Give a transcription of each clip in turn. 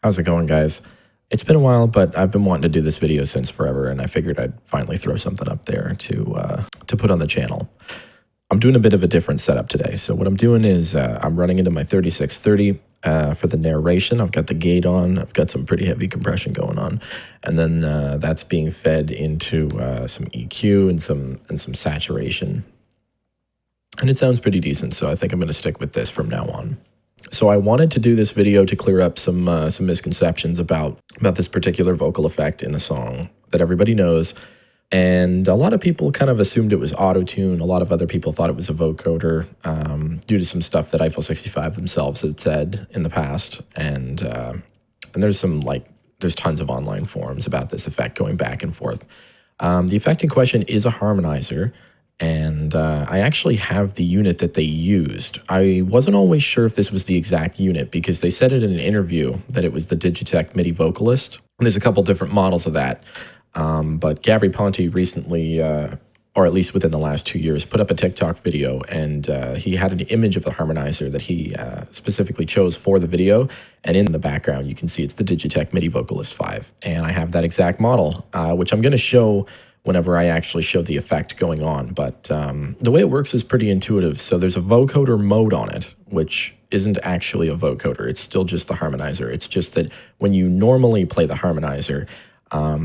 How's it going, guys? It's been a while, but I've been wanting to do this video since forever, and I figured I'd finally throw something up there to put on the channel. I'm doing a bit of a different setup today. So what I'm doing is I'm running into my 3630 for the narration. I've got the gate on. I've got some pretty heavy compression going on, and then that's being fed into some EQ and some saturation, and it sounds pretty decent. So I think I'm going to stick with this from now on. So I wanted to do this video to clear up some misconceptions about this particular vocal effect in a song that everybody knows. And a lot of people kind of assumed it was auto-tune. A lot of other people thought it was a vocoder due to some stuff that Eiffel 65 themselves had said in the past. And there's there's tons of online forums about this effect going back and forth. The effect in question is a harmonizer. And I actually have the unit that they used. I wasn't always sure if this was the exact unit because they said it in an interview that it was the Digitech MIDI Vocalist. And there's a couple different models of that. But Gabri Ponte recently, or at least within the last 2 years, put up a TikTok video, and he had an image of the harmonizer that he specifically chose for the video. And in the background, you can see it's the Digitech MIDI Vocalist 5. And I have that exact model, which I'm going to show whenever I actually show the effect going on. But the way it works is pretty intuitive. So there's a vocoder mode on it, which isn't actually a vocoder. It's still just the harmonizer. It's just that when you normally play the harmonizer,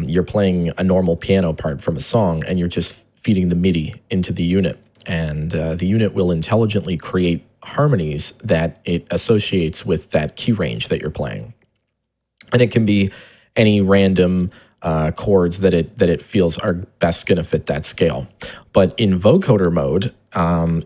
you're playing a normal piano part from a song, and you're just feeding the MIDI into the unit. And the unit will intelligently create harmonies that it associates with that key range that you're playing. And it can be any random chords that it feels are best going to fit that scale. But in vocoder mode,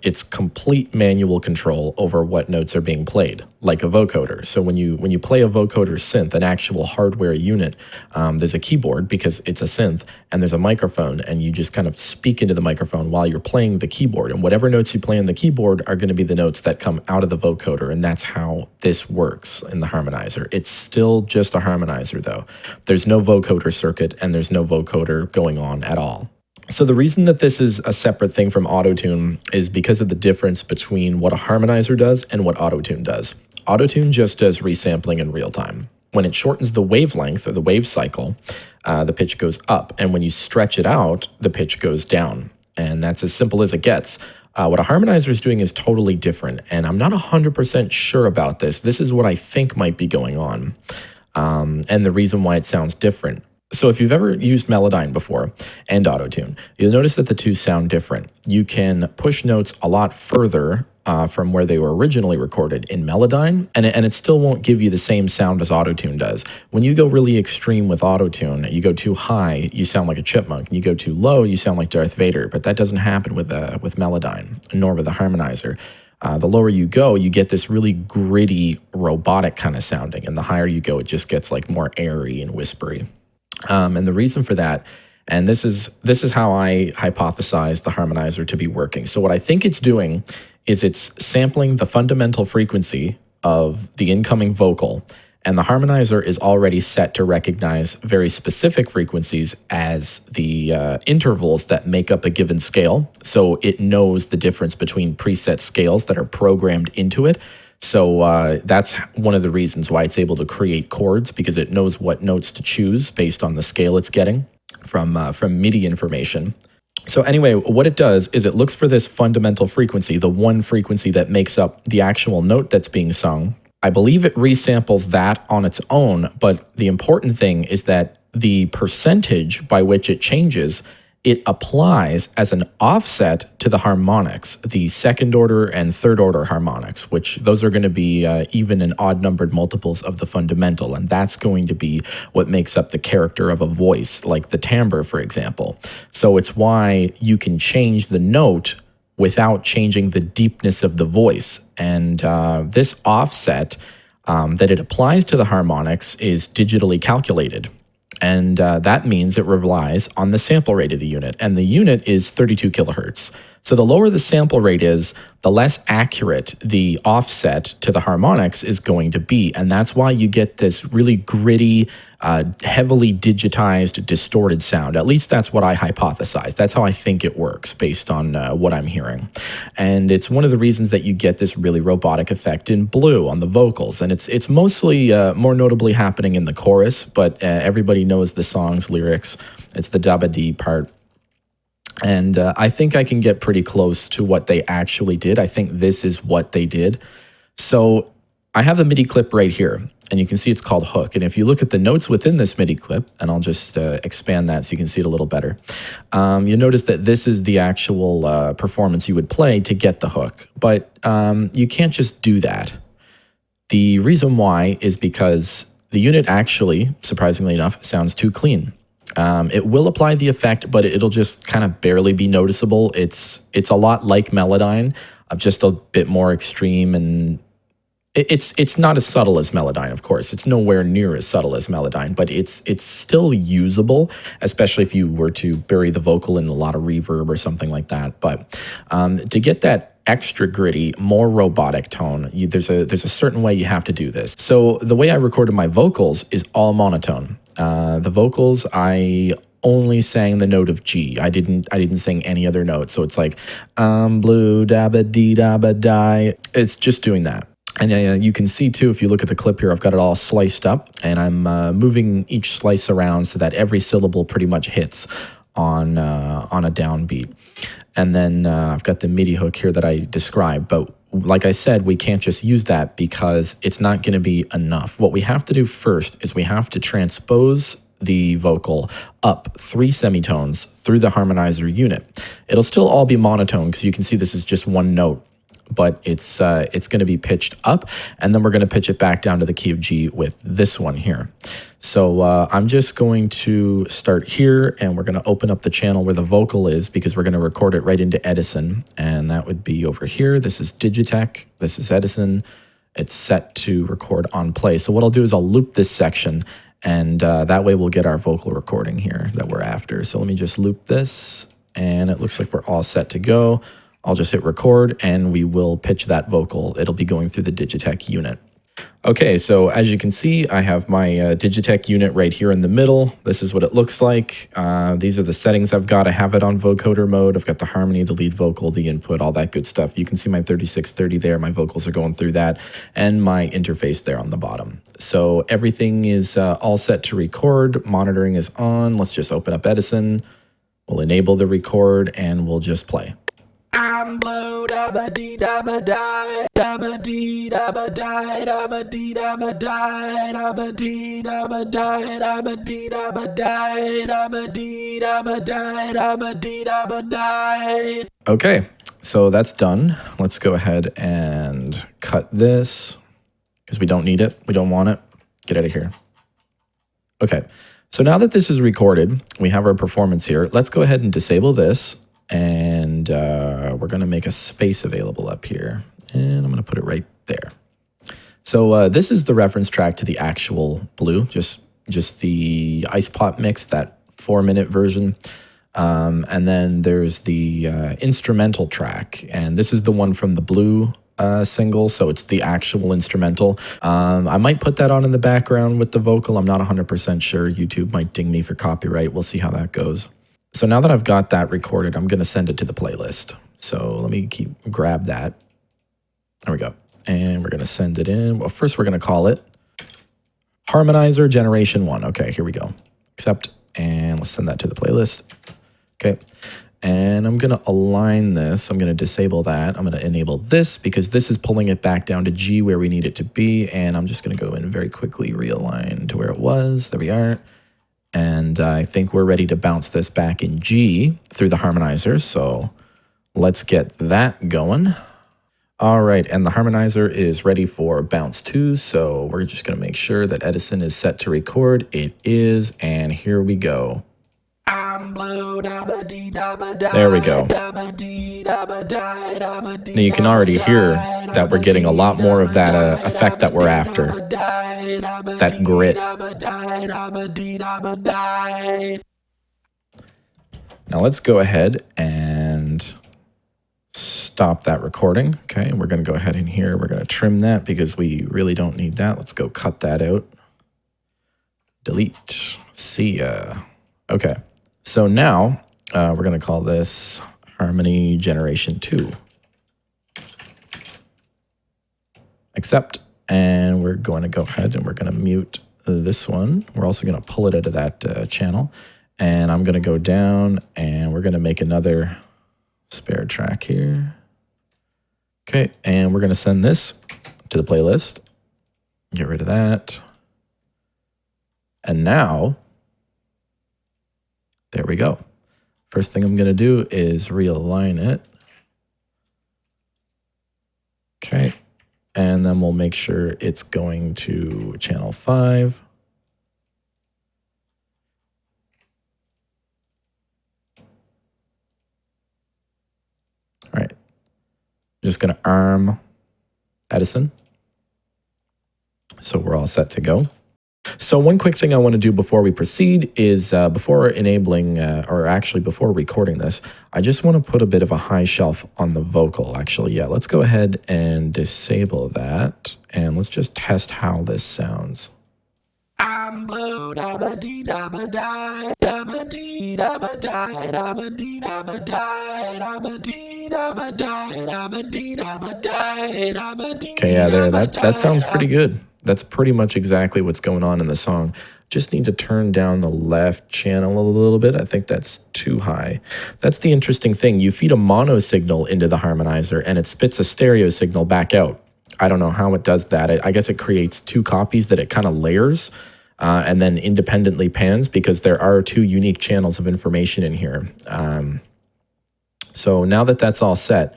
it's complete manual control over what notes are being played, like a vocoder. So when you play a vocoder synth, an actual hardware unit, there's a keyboard because it's a synth, and there's a microphone, and you just kind of speak into the microphone while you're playing the keyboard. And whatever notes you play on the keyboard are going to be the notes that come out of the vocoder, and that's how this works in the harmonizer. It's still just a harmonizer, though. There's no vocoder circuit, and there's no vocoder going on at all. So the reason that this is a separate thing from autotune is because of the difference between what a harmonizer does and what autotune does. Autotune just does resampling in real time. When it shortens the wavelength or the wave cycle, the pitch goes up. And when you stretch it out, the pitch goes down. And that's as simple as it gets. What a harmonizer is doing is totally different. And I'm not 100% sure about this. This is what I think might be going on. And the reason why it sounds different. So if you've ever used Melodyne before and Autotune, you'll notice that the two sound different. You can push notes a lot further from where they were originally recorded in Melodyne, and it still won't give you the same sound as Autotune does. When you go really extreme with Autotune, you go too high, you sound like a chipmunk. And you go too low, you sound like Darth Vader. But that doesn't happen with Melodyne, nor with the harmonizer. The lower you go, you get this really gritty, robotic kind of sounding. And the higher you go, it just gets like more airy and whispery. And the reason for that, and this is how I hypothesize the harmonizer to be working. So what I think it's doing is it's sampling the fundamental frequency of the incoming vocal, and the harmonizer is already set to recognize very specific frequencies as the intervals that make up a given scale. So it knows the difference between preset scales that are programmed into it. So that's one of the reasons why it's able to create chords, because it knows what notes to choose based on the scale it's getting from MIDI information. So anyway, what it does is it looks for this fundamental frequency, the one frequency that makes up the actual note that's being sung. I believe it resamples that on its own, but the important thing is that the percentage by which it changes, it applies as an offset to the harmonics, the second order and third order harmonics, which those are going to be even and odd numbered multiples of the fundamental. And that's going to be what makes up the character of a voice, like the timbre, for example. So it's why you can change the note without changing the deepness of the voice. And this offset that it applies to the harmonics is digitally calculated. And that means it relies on the sample rate of the unit. And the unit is 32 kilohertz. So the lower the sample rate is, the less accurate the offset to the harmonics is going to be. And that's why you get this really gritty, heavily digitized, distorted sound. At least that's what I hypothesize. That's how I think it works based on what I'm hearing. And it's one of the reasons that you get this really robotic effect in Blue on the vocals. And it's mostly more notably happening in the chorus, but everybody knows the song's lyrics. It's the dabba-dee part. And I think I can get pretty close to what they actually did. I think this is what they did. So I have a MIDI clip right here, and you can see it's called Hook. And if you look at the notes within this MIDI clip, and I'll just expand that so you can see it a little better, you'll notice that this is the actual performance you would play to get the hook. But you can't just do that. The reason why is because the unit actually, surprisingly enough, sounds too clean. It will apply the effect, but it'll just kind of barely be noticeable. It's a lot like Melodyne, just a bit more extreme, and it's not as subtle as Melodyne, of course. It's nowhere near as subtle as Melodyne, but it's still usable, especially if you were to bury the vocal in a lot of reverb or something like that. But to get that extra gritty, more robotic tone, there's a certain way you have to do this. So the way I recorded my vocals is all monotone. The vocals, I only sang the note of G. I didn't sing any other note. So it's like blue dabba dee dabba die. It's just doing that. And you can see too, if you look at the clip here, I've got it all sliced up, and I'm moving each slice around so that every syllable pretty much hits on a downbeat. And then I've got the MIDI hook here that I described, but like I said, we can't just use that because it's not going to be enough. What we have to do first is we have to transpose the vocal up 3 semitones through the harmonizer unit. It'll still all be monotone because you can see this is just one note, but it's going to be pitched up, and then we're going to pitch it back down to the key of G with this one here. So I'm just going to start here, and we're going to open up the channel where the vocal is because we're going to record it right into Edison, and that would be over here. This is Digitech. This is Edison. It's set to record on play. So what I'll do is I'll loop this section, and that way we'll get our vocal recording here that we're after. So let me just loop this, and it looks like we're all set to go. I'll just hit record, and we will pitch that vocal. It'll be going through the Digitech unit. Okay, so as you can see, I have my Digitech unit right here in the middle. This is what it looks like. These are the settings I've got. I have it on vocoder mode. I've got the harmony, the lead vocal, the input, all that good stuff. You can see my 3630 there. My vocals are going through that, and my interface there on the bottom. So everything is all set to record. Monitoring is on. Let's just open up Edison. We'll enable the record, and we'll just play. I'm blue, dabba dee dabba die, dabba dee dabba die, dabba dee dabba die, dabba dee dabba die, dabba dee dabba die, dabba dee dabba die, dabba dee dabba die. Okay, so that's done. Let's go ahead and cut this because we don't need it. We don't want it. Get out of here. Okay, so now that this is recorded, we have our performance here. Let's go ahead and disable this. And we're going to make a space available up here. And I'm going to put it right there. So this is the reference track to the actual Blue, just the Ice Pop mix, that 4-minute version. And then there's the instrumental track. And this is the one from the Blue single, so it's the actual instrumental. I might put that on in the background with the vocal. I'm not 100% sure. YouTube might ding me for copyright. We'll see how that goes. So now that I've got that recorded, I'm going to send it to the playlist. So let me grab that. There we go. And we're going to send it in. Well, first we're going to call it Harmonizer Generation 1. Okay, here we go. Accept, and let's send that to the playlist. Okay. And I'm going to align this. I'm going to disable that. I'm going to enable this because this is pulling it back down to G where we need it to be. And I'm just going to go in very quickly, realign to where it was. There we are. And I think we're ready to bounce this back in G through the harmonizer. So let's get that going. All right, and the harmonizer is ready for bounce 2. So we're just going to make sure that Edison is set to record. It is, and here we go. There we go. Now you can already hear that we're getting a lot more of that effect that we're after. That grit. Now let's go ahead and stop that recording. Okay, we're going to go ahead in here. We're going to trim that because we really don't need that. Let's go cut that out. Delete. See ya. Okay, so now we're going to call this Harmony Generation 2. Accept. And we're going to go ahead and we're going to mute this one. We're also going to pull it out of that channel. And I'm going to go down and we're going to make another spare track here. Okay, and we're going to send this to the playlist. Get rid of that. And now, there we go. First thing I'm going to do is realign it. Okay, and then we'll make sure it's going to channel 5. All right, just going to arm Edison. So we're all set to go. So one quick thing I want to do before we proceed is before enabling, or actually before recording this, I just want to put a bit of a high shelf on the vocal. Actually, yeah, let's go ahead and disable that. And let's just test how this sounds. I'm blue, da-ba-dee, da-ba-die, da-ba-dee, da-ba-die, da-ba-dee, da-ba-die, da-ba-dee, da-ba-die, da-ba-dee, da-ba-die, da-ba-dee. Okay, yeah, there, that sounds pretty good. That's pretty much exactly what's going on in the song. Just need to turn down the left channel a little bit. I think that's too high. That's the interesting thing. You feed a mono signal into the harmonizer and it spits a stereo signal back out. I don't know how it does that. I guess it creates 2 copies that it kind of layers and then independently pans because there are 2 unique channels of information in here. So now that that's all set,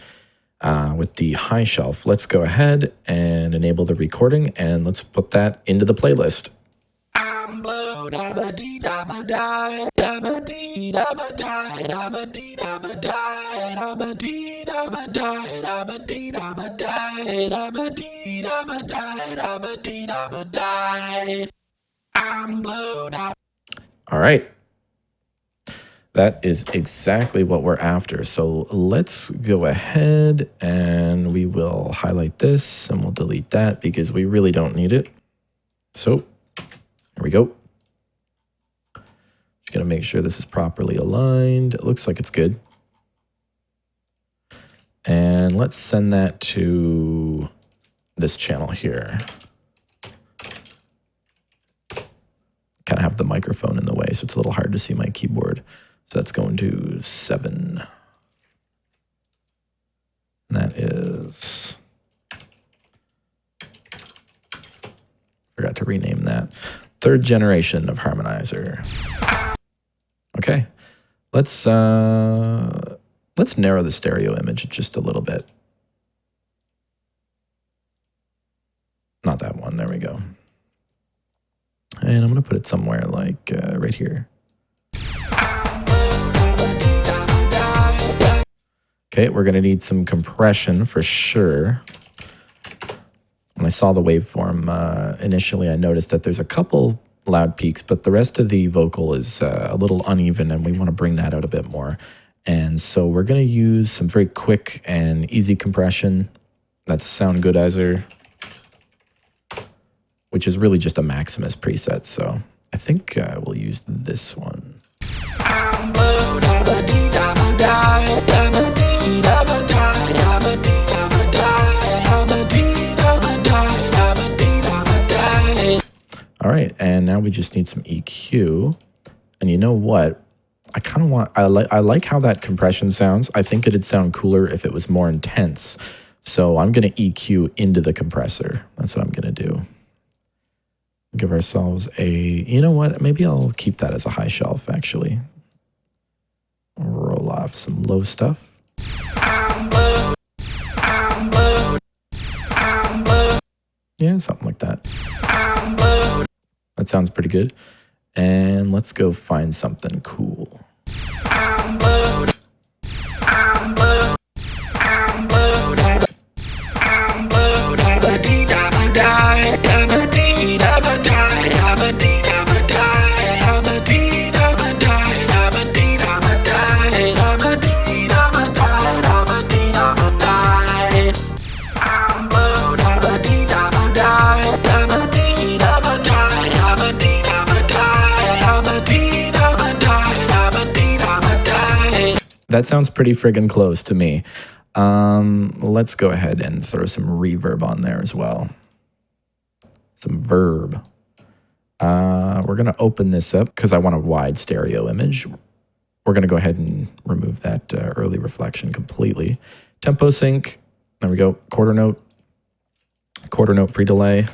with the high shelf, let's go ahead and enable the recording and let's put that into the playlist. I'm blue, da-ba-dee, da-ba-die, da-ba-dee, da-ba-die, da-ba-dee, da-ba-die, da-ba-dee, da-ba-die, da-ba-dee, da-ba-die, da-ba-dee, da-ba-die, da-ba-dee, da-ba-die. I'm blue, da. All right. That is exactly what we're after. So let's go ahead and we will highlight this and we'll delete that because we really don't need it. So here we go. Just gonna make sure this is properly aligned. It looks like it's good. And let's send that to this channel here. Kind of have the microphone in the way, so it's a little hard to see my keyboard. So that's going to 7. And that is, forgot to rename that. 3rd generation of harmonizer. Okay, let's narrow the stereo image just a little bit. Not that one, there we go. And I'm gonna put it somewhere like right here. Okay, we're going to need some compression for sure. When I saw the waveform initially, I noticed that there's a couple loud peaks, but the rest of the vocal is a little uneven, and we want to bring that out a bit more. And so we're going to use some very quick and easy compression. That's Sound Goodizer, which is really just a Maximus preset. So I think we'll use this one. All right, and now we just need some EQ. And you know what? I kind of want, I like how that compression sounds. I think it'd sound cooler if it was more intense. So I'm going to EQ into the compressor. That's what I'm going to do. Give ourselves a, you know what? Maybe I'll keep that as a high shelf, actually. Roll off some low stuff. Yeah, something like that. That sounds pretty good. And let's go find something cool. That sounds pretty friggin' close to me. Let's go ahead and throw some reverb on there as well. Some verb. We're going to open this up because I want a wide stereo image. We're going to go ahead and remove that early reflection completely. Tempo sync. There we go. Quarter note pre-delay.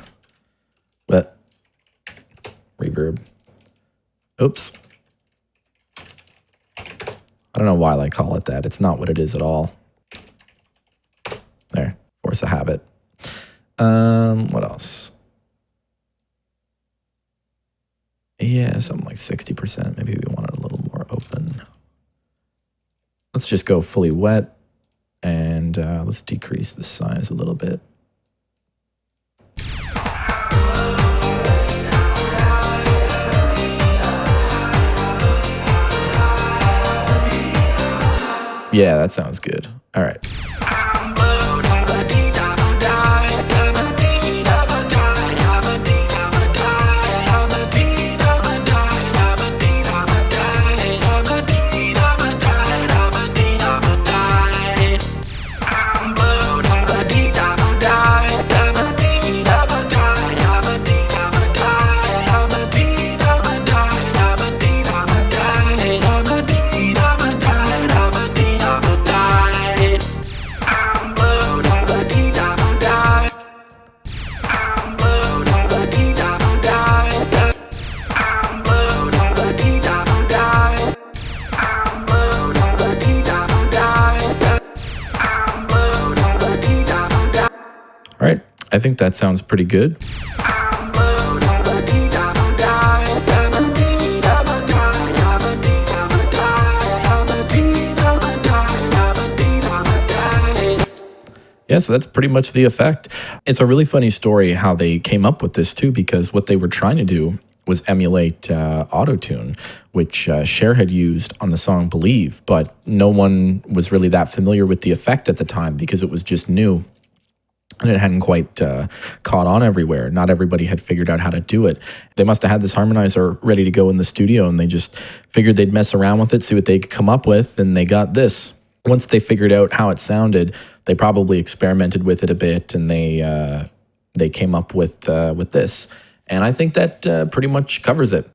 But reverb. Oops. I don't know why I call it that. It's not what it is at all. There. Force a habit. What else? Yeah, something like 60%. Maybe we want it a little more open. Let's just go fully wet. And let's decrease the size a little bit. Yeah, that sounds good. All right. All right, I think that sounds pretty good. Yeah, so that's pretty much the effect. It's a really funny story how they came up with this too, because what they were trying to do was emulate auto-tune, which Cher had used on the song Believe, but no one was really that familiar with the effect at the time because it was just new. And it hadn't quite caught on everywhere. Not everybody had figured out how to do it. They must have had this harmonizer ready to go in the studio, and they just figured they'd mess around with it, see what they could come up with, and they got this. Once they figured out how it sounded, they probably experimented with it a bit, and they came up with this. And I think that pretty much covers it.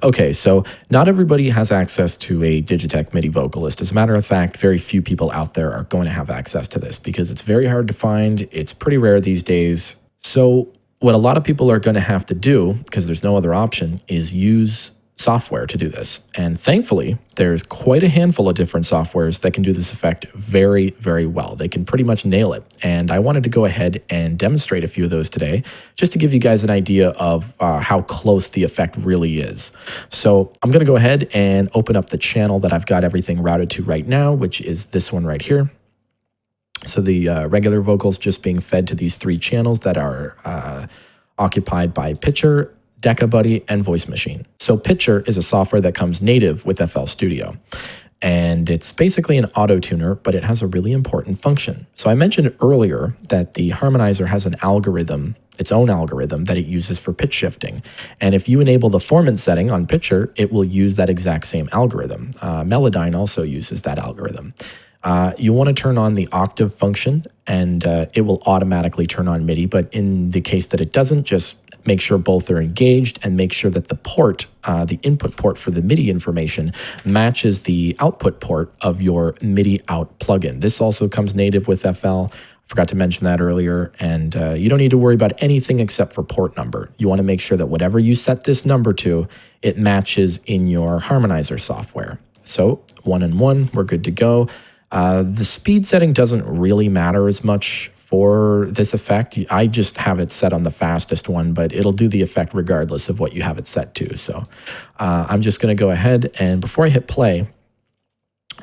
Okay, so not everybody has access to a Digitech MIDI vocalist. As a matter of fact, very few people out there are going to have access to this because it's very hard to find. It's pretty rare these days. So what a lot of people are going to have to do, because there's no other option, is use software to do this. And thankfully, there's quite a handful of different softwares that can do this effect very, very well. They can pretty much nail it. And I wanted to go ahead and demonstrate a few of those today, just to give you guys an idea of how close the effect really is. So I'm going to go ahead and open up the channel that I've got everything routed to right now, which is this one right here. So the regular vocals just being fed to these three channels that are occupied by Pitcher, Decabuddy, and Voice Machine. So Pitcher is a software that comes native with FL Studio. And it's basically an auto-tuner, but it has a really important function. So I mentioned earlier that the harmonizer has an algorithm, its own algorithm, that it uses for pitch shifting. And if you enable the formant setting on Pitcher, it will use that exact same algorithm. Melodyne also uses that algorithm. You want to turn on the octave function, and it will automatically turn on MIDI. But in the case that it doesn't, just make sure both are engaged and make sure that the port, the input port for the MIDI information, matches the output port of your MIDI out plugin. This also comes native with FL. I forgot to mention that earlier. And you don't need to worry about anything except for port number. You want to make sure that whatever you set this number to, it matches in your harmonizer software. So 1 and 1, we're good to go. The speed setting doesn't really matter as much for this effect. I just have it set on the fastest one, but it'll do the effect regardless of what you have it set to. So I'm just going to go ahead, and before I hit play,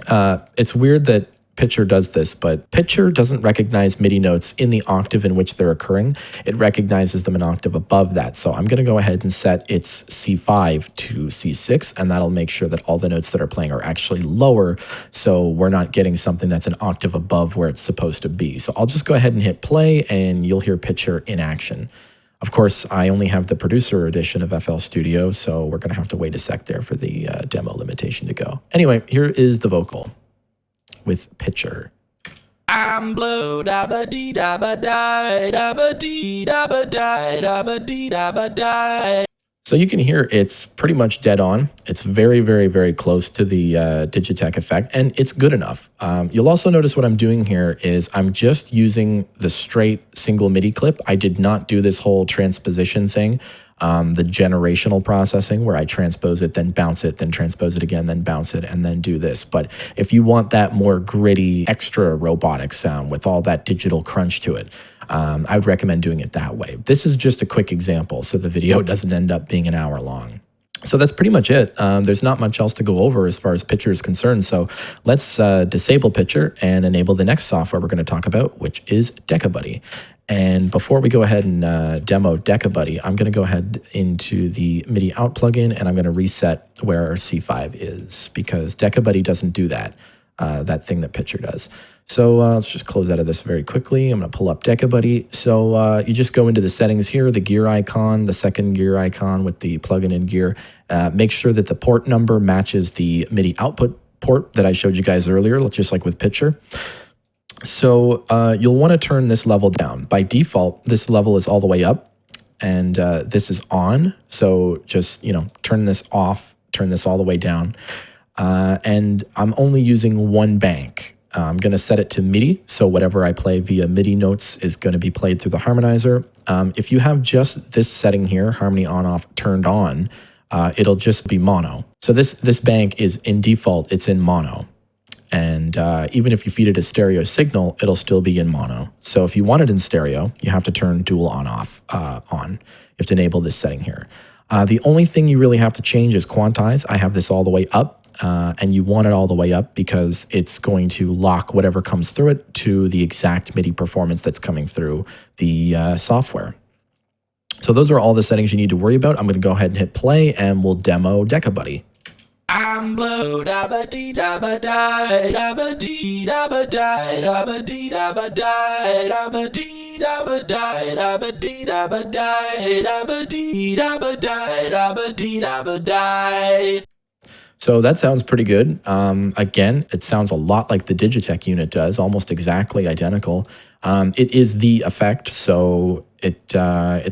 it's weird that Pitcher does this, but Pitcher doesn't recognize MIDI notes in the octave in which they're occurring. It recognizes them an octave above that. So I'm going to go ahead and set its C5 to C6, and that'll make sure that all the notes that are playing are actually lower, so we're not getting something that's an octave above where it's supposed to be. So I'll just go ahead and hit play, and you'll hear Pitcher in action. Of course, I only have the producer edition of FL Studio, so we're going to have to wait a sec there for the demo limitation to go. Anyway, here is the vocal. with Pitcher. I'm blue, da ba dee da ba die, da ba dee da ba die, da ba dee da ba die. So you can hear it's pretty much dead on. It's very, very, very close to the Digitech effect, and it's good enough. You'll also notice what I'm doing here is I'm just using the straight single MIDI clip. I did not do this whole transposition thing, the generational processing where I transpose it, then bounce it, then transpose it again, then bounce it, and then do this. But if you want that more gritty, extra robotic sound with all that digital crunch to it, I would recommend doing it that way. This is just a quick example, so the video doesn't end up being an hour long. So that's pretty much it. There's not much else to go over as far as Pitcher is concerned. So let's disable Pitcher and enable the next software we're going to talk about, which is Decabuddy. And before we go ahead and demo Decabuddy, I'm going to go ahead into the MIDI out plugin, and I'm going to reset where our C5 is, because Decabuddy doesn't do that, that thing that Pitcher does. So let's just close out of this very quickly. I'm going to pull up Decabuddy. So you just go into the settings here, the gear icon, the second gear icon with the plugin in gear. Make sure that the port number matches the MIDI output port that I showed you guys earlier, just like with Pitcher. So you'll want to turn this level down. By default, this level is all the way up, and this is on. So just, turn this off, turn this all the way down. And I'm only using one bank. I'm going to set it to MIDI, so whatever I play via MIDI notes is going to be played through the harmonizer. If you have just this setting here, harmony on-off turned on, it'll just be mono. So this bank is in default, it's in mono. And even if you feed it a stereo signal, it'll still be in mono. So if you want it in stereo, you have to turn dual on-off on. You have to enable this setting here. The only thing you really have to change is quantize. I have this all the way up. And you want it all the way up because it's going to lock whatever comes through it to the exact MIDI performance that's coming through the software. So those are all the settings you need to worry about. I'm going to go ahead and hit play, and we'll demo Decabuddy. I'm blue, da ba dee da ba die, da ba dee da ba die, da ba dee da ba die, da ba dee da ba die, da ba dee da ba die, da ba dee da ba die, da ba dee da ba die. So that sounds pretty good. Again, it sounds a lot like the Digitech unit does, almost exactly identical. It is the effect, so it's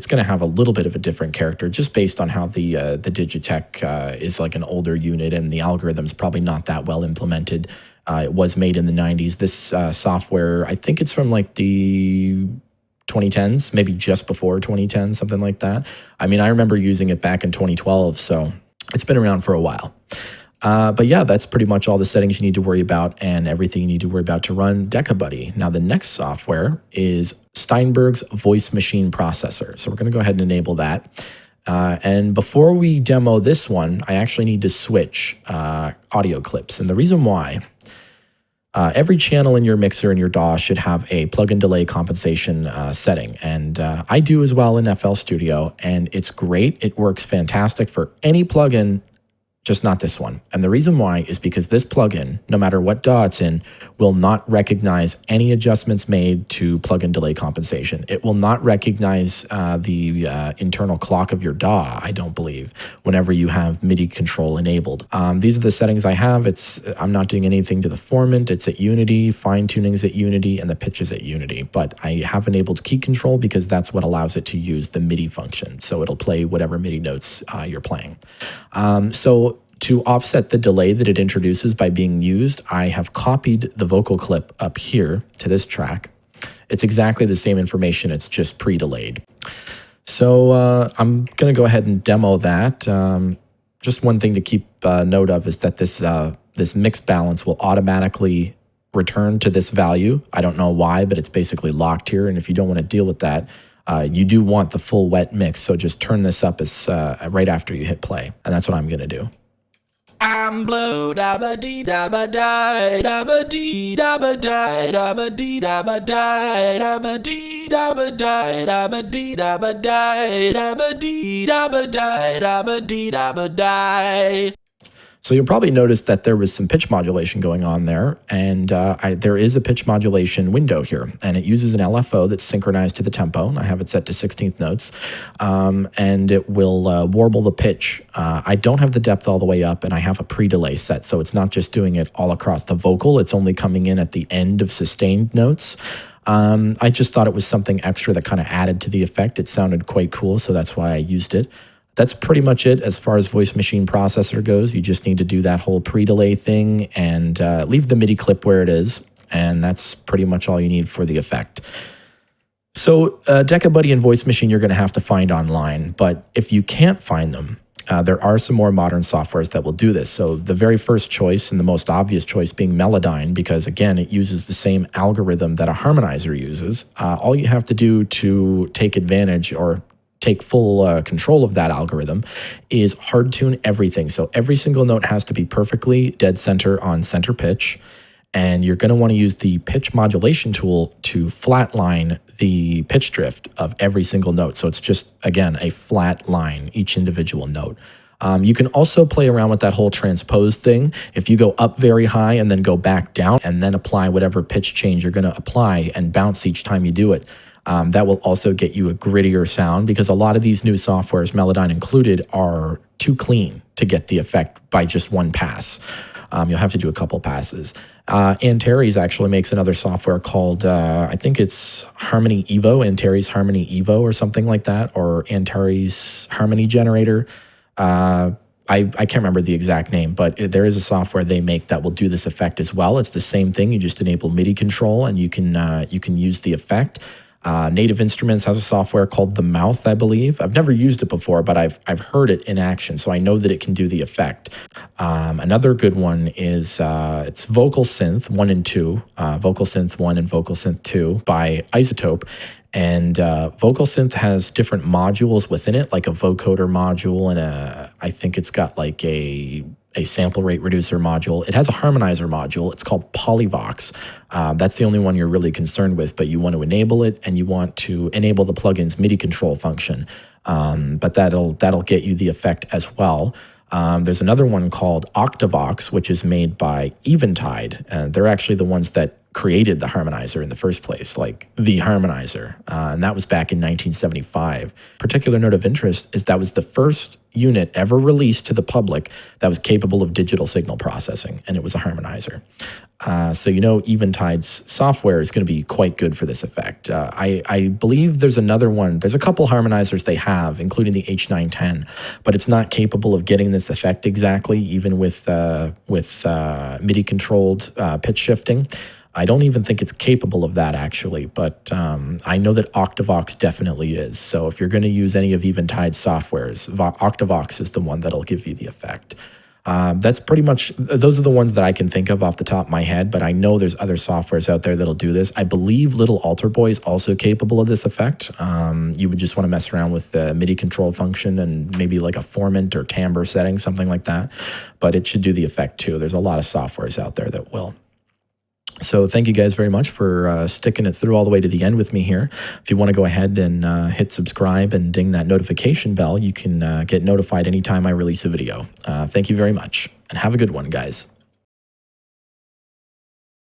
going to have a little bit of a different character just based on how the Digitech is like an older unit, and the algorithm's probably not that well implemented. It was made in the 90s. This software, I think it's from like the 2010s, maybe just before 2010, something like that. I mean, I remember using it back in 2012, so it's been around for a while. But yeah, that's pretty much all the settings you need to worry about and everything you need to worry about to run Decabuddy. Now, the next software is Steinberg's Voice Machine Processor. So we're going to go ahead and enable that. And before we demo this one, I actually need to switch audio clips. And the reason why, every channel in your mixer in your DAW should have a plug-in delay compensation setting. And I do as well in FL Studio, and it's great. It works fantastic for any plugin, just not this one. And the reason why is because this plugin, no matter what DAW it's in, will not recognize any adjustments made to plugin delay compensation. It will not recognize the internal clock of your DAW, I don't believe, whenever you have MIDI control enabled. These are the settings I have. I'm not doing anything to the formant. It's at Unity, fine tuning's at Unity, and the pitch is at Unity. But I have enabled key control because that's what allows it to use the MIDI function. So it'll play whatever MIDI notes you're playing. So to offset the delay that it introduces by being used, I have copied the vocal clip up here to this track. It's exactly the same information, it's just pre-delayed. So I'm going to go ahead and demo that. Just one thing to keep note of is that this mix balance will automatically return to this value. I don't know why, but it's basically locked here, and if you don't want to deal with that, you do want the full wet mix, so just turn this up as right after you hit play, and that's what I'm going to do. I'm blue, da ba dee da ba die, da ba dee da ba die, da ba dee da ba die, da ba dee da ba die, da ba dee da ba die, da ba dee da ba die, da ba dee da ba die. So you'll probably notice that there was some pitch modulation going on there, and there is a pitch modulation window here, and it uses an LFO that's synchronized to the tempo. I have it set to 16th notes, and it will warble the pitch. I don't have the depth all the way up, and I have a pre-delay set, so it's not just doing it all across the vocal. It's only coming in at the end of sustained notes. I just thought it was something extra that kind of added to the effect. It sounded quite cool, so that's why I used it. That's pretty much it as far as voice machine processor goes. You just need to do that whole pre-delay thing and leave the MIDI clip where it is, and that's pretty much all you need for the effect. So Decabuddy and Voice Machine you're going to have to find online, but if you can't find them, there are some more modern softwares that will do this. So the very first choice and the most obvious choice being Melodyne, because again, it uses the same algorithm that a harmonizer uses. All you have to do to take advantage or take full control of that algorithm is hard tune everything. So every single note has to be perfectly dead center on center pitch. And you're going to want to use the pitch modulation tool to flatline the pitch drift of every single note. So it's just, again, a flat line, each individual note. You can also play around with that whole transpose thing. If you go up very high and then go back down and then apply whatever pitch change you're going to apply and bounce each time you do it, that will also get you a grittier sound, because a lot of these new softwares, Melodyne included, are too clean to get the effect by just one pass. You'll have to do a couple passes. Antares actually makes another software called, I think it's Harmony Evo, Antares Harmony Evo or something like that, or Antares Harmony Generator. I can't remember the exact name, but there is a software they make that will do this effect as well. It's the same thing. You just enable MIDI control and you can use the effect. Native Instruments has a software called The Mouth, I believe. I've never used it before, but I've heard it in action, so I know that it can do the effect. Another good one is it's Vocal Synth 1 and 2, Vocal Synth 1 and Vocal Synth 2 by Isotope. And Vocal Synth has different modules within it, like a vocoder module, and I think it's got like a sample rate reducer module. It has a harmonizer module. It's called Polyvox. That's the only one you're really concerned with, but you want to enable it and you want to enable the plugin's MIDI control function. But that'll get you the effect as well. There's another one called Octavox, which is made by Eventide. They're actually the ones that created the harmonizer in the first place, like the harmonizer. And that was back in 1975. Particular note of interest is that was the first unit ever released to the public that was capable of digital signal processing, and it was a harmonizer. So you know Eventide's software is going to be quite good for this effect. I believe there's another one. There's a couple harmonizers they have, including the H910, but it's not capable of getting this effect exactly, even with MIDI-controlled pitch shifting. I don't even think it's capable of that, actually, but I know that Octavox definitely is. So if you're going to use any of Eventide's softwares, Octavox is the one that'll give you the effect. That's pretty much, those are the ones that I can think of off the top of my head, but I know there's other softwares out there that'll do this. I believe Little Alter Boy is also capable of this effect. You would just want to mess around with the MIDI control function and maybe like a formant or timbre setting, something like that, but it should do the effect too. There's a lot of softwares out there that will. So thank you guys very much for sticking it through all the way to the end with me here. If you want to go ahead and hit subscribe and ding that notification bell, you can get notified anytime I release a video. Thank you very much, and have a good one, guys.